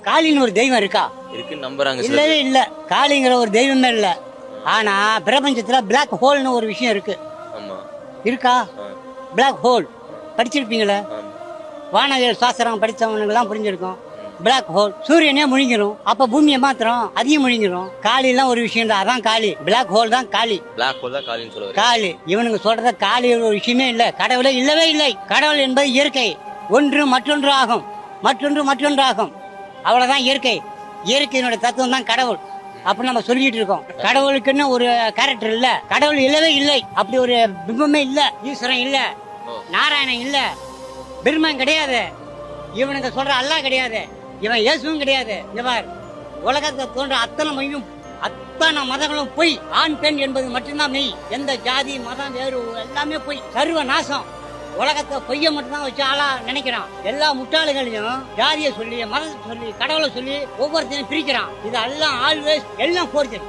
காளின்னு ஒரு தெய்வம் இருக்கா? இருக்குன்னு நம்புறாங்க சார். இல்லவே இல்ல. காளிங்கிற ஒரு தெய்வமே இல்ல. ஆனா பிரபஞ்சத்துல பிளாக் ஹோல்னு ஒரு விஷயம் இருக்கு. ஆமா. இருக்கா? பிளாக் ஹோல் படிச்சிருப்பீங்களே. ஆமா. வானவியல் சாஸ்திரம் படித்தவனுங்கெல்லாம் புரிஞ்சிருக்கும். பிளாக் ஹோல் சூரியனே முழுங்கிரும். அப்ப பூமியை மாத்திரம் அதையும் முழுங்கிரும். காளிலாம் ஒரு விஷயம் தான். அதான் காளி. பிளாக் ஹோல் தான் காளி. பிளாக் ஹோல் தான் காளின்னு சொல்லுவாரு. காளி இவனுங்க சொல்றத காளி ஒரு விஷயமே இல்ல. கடவுளே இல்லவே இல்லை. கடவுள் என்பது இயற்கை. ஒன்று மற்றொன்று ஆகும், மற்றொன்று மற்றொன்று ஆகும். அவ்வளவுதான் இயற்கை. இயற்கையினுடைய தத்துவம் தான் கடவுள். அப்படி நம்ம சொல்லிட்டு இருக்கோம். கடவுளுக்குன்னு ஒரு கேரக்டர் இல்ல. கடவுள் இல்லவே இல்லை. அப்படி ஒரு பிம்பமே இல்ல. ஈஸ்வரன் இல்ல, நாராயணன் இல்ல, பிரம்மன் கிடையாது. இவனுங்க சொல்ற அல்லாஹ் கிடையாது. இவன் இயேசுவும் கிடையாது. இவர் உலகத்தை தோன்ற அத்தனை மையும் அத்தனை மதங்களும் பொய். ஆண் பெண் என்பது மட்டும்தான் மெய். எந்த ஜாதி மதம் வேறு எல்லாமே பொய். சர்வ நாசம். உலகத்தை பொய்ய மட்டும்தான் வச்சு ஆளா நினைக்கிறான். எல்லா முட்டாளுகளையும் ஜாதியை சொல்லி, மதத்தை சொல்லி, கடவுளை சொல்லி ஒவ்வொருத்தையும் பிரிக்கிறான். இது எல்லாம் ஆல்வேஸ் எல்லாம் போர்ஜரி.